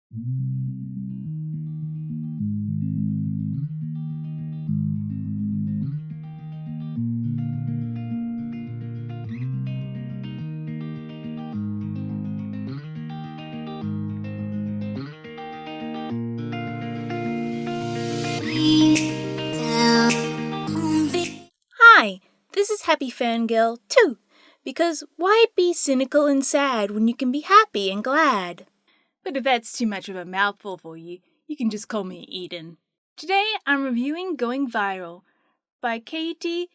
Hi, this is Happy Fangirl too, because why be cynical and sad when you can be happy and glad? But if that's too much of a mouthful for you, you can just call me Eden. Today I'm reviewing Going Viral by Katie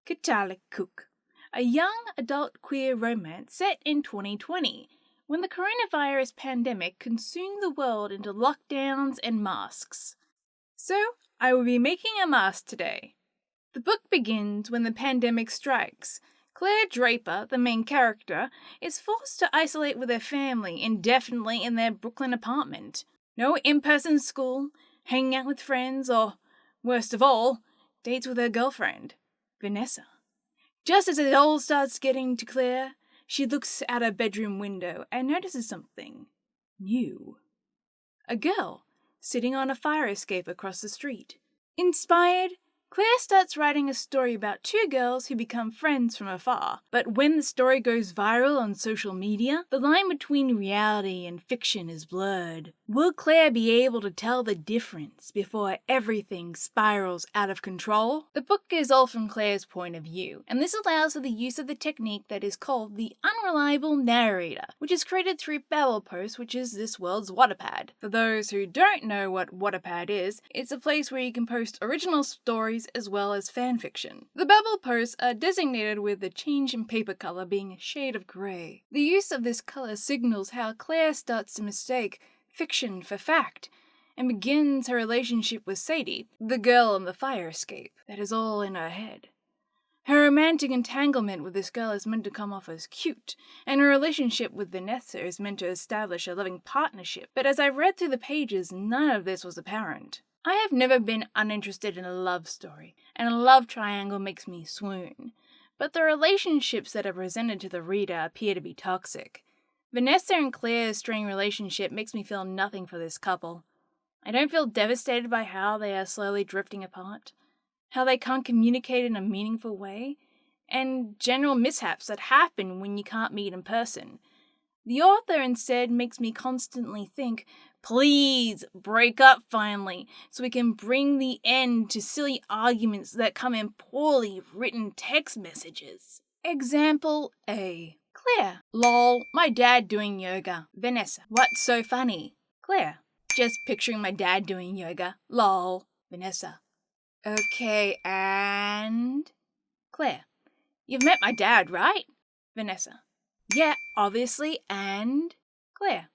Katalikuk, a young adult queer romance set in 2020, when the coronavirus pandemic consumed the world into lockdowns and masks. So, I will be making a mask today. The book begins when the pandemic strikes. Claire Draper, the main character, is forced to isolate with her family indefinitely in their Brooklyn apartment. No in-person school, hanging out with friends, or, worst of all, dates with her girlfriend, Vanessa. Just as it all starts getting to Claire, she looks out her bedroom window and notices something new. A girl sitting on a fire escape across the street. Inspired, Claire starts writing a story about two girls who become friends from afar. But when the story goes viral on social media, the line between reality and fiction is blurred. Will Claire be able to tell the difference before everything spirals out of control? The book is all from Claire's point of view, and this allows for the use of the technique that is called the unreliable narrator, which is created through Babbelpost, which is this world's Wattpad. For those who don't know what Wattpad is, it's a place where you can post original stories as well as fanfiction. The Babbelposts are designated with the change in paper color being a shade of grey. The use of this color signals how Claire starts to mistake fiction for fact and begins her relationship with Sadie, the girl on the fire escape. That is all in her head. Her romantic entanglement with this girl is meant to come off as cute, and her relationship with Vanessa is meant to establish a loving partnership. But as I read through the pages, none of this was apparent. I have never been uninterested in a love story, and a love triangle makes me swoon. But the relationships that are presented to the reader appear to be toxic. Vanessa and Claire's strained relationship makes me feel nothing for this couple. I don't feel devastated by how they are slowly drifting apart, how they can't communicate in a meaningful way, and general mishaps that happen when you can't meet in person. The author instead makes me constantly think, please break up finally, so we can bring the end to silly arguments that come in poorly written text messages. Example A. Claire. Lol, my dad doing yoga. Vanessa. What's so funny? Claire. Just picturing my dad doing yoga. Lol. Vanessa. Okay, and... Claire. You've met my dad, right? Vanessa. Yeah, obviously, and... Claire.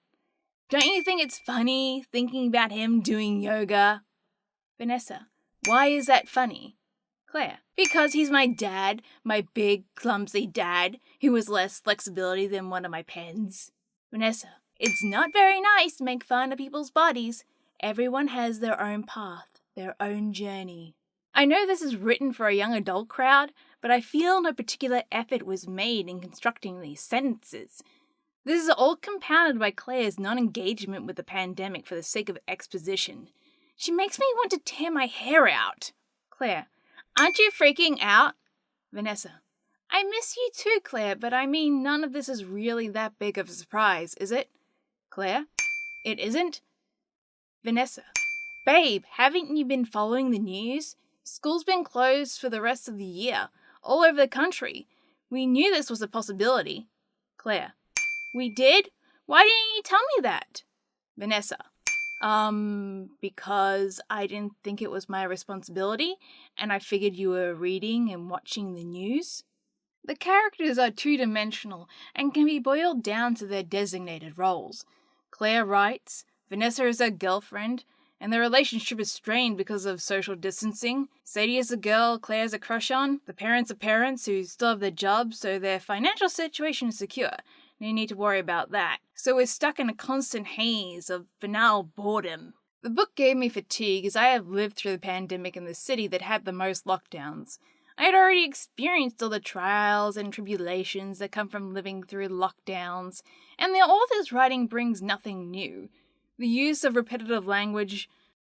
Don't you think it's funny thinking about him doing yoga? Vanessa. Why is that funny? Claire. Because he's my dad, my big, clumsy dad, who has less flexibility than one of my pens. Vanessa. It's not very nice to make fun of people's bodies. Everyone has their own path, their own journey. I know this is written for a young adult crowd, but I feel no particular effort was made in constructing these sentences. This is all compounded by Claire's non-engagement with the pandemic for the sake of exposition. She makes me want to tear my hair out. Claire. Aren't you freaking out? Vanessa. I miss you too, Claire, but I mean none of this is really that big of a surprise, is it? Claire. It isn't? Vanessa. Babe, haven't you been following the news? School's been closed for the rest of the year, all over the country. We knew this was a possibility. Claire. We did? Why didn't you tell me that? Vanessa. Because I didn't think it was my responsibility, and I figured you were reading and watching the news. The characters are two-dimensional and can be boiled down to their designated roles. Claire writes, Vanessa is her girlfriend, and their relationship is strained because of social distancing. Sadie is a girl Claire has a crush on. The parents are parents who still have their jobs, so their financial situation is secure. No need to worry about that. So we're stuck in a constant haze of banal boredom. The book gave me fatigue as I have lived through the pandemic in the city that had the most lockdowns. I had already experienced all the trials and tribulations that come from living through lockdowns, and the author's writing brings nothing new. The use of repetitive language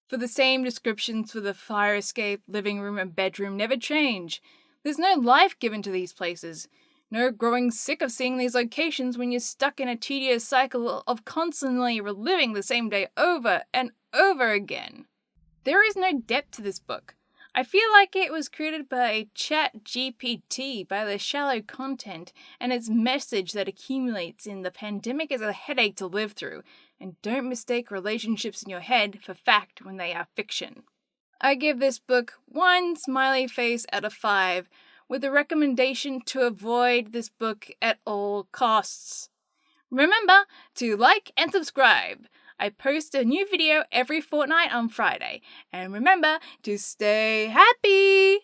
for the same descriptions for the fire escape, living room, and bedroom never change. There's no life given to these places. No growing sick of seeing these locations when you're stuck in a tedious cycle of constantly reliving the same day over and over again. There is no depth to this book. I feel like it was created by ChatGPT by the shallow content and its message that accumulates in the pandemic is a headache to live through, and don't mistake relationships in your head for fact when they are fiction. I give this book 1 smiley face out of 5, with a recommendation to avoid this book at all costs. Remember to like and subscribe. I post a new video every fortnight on Friday. And remember to stay happy!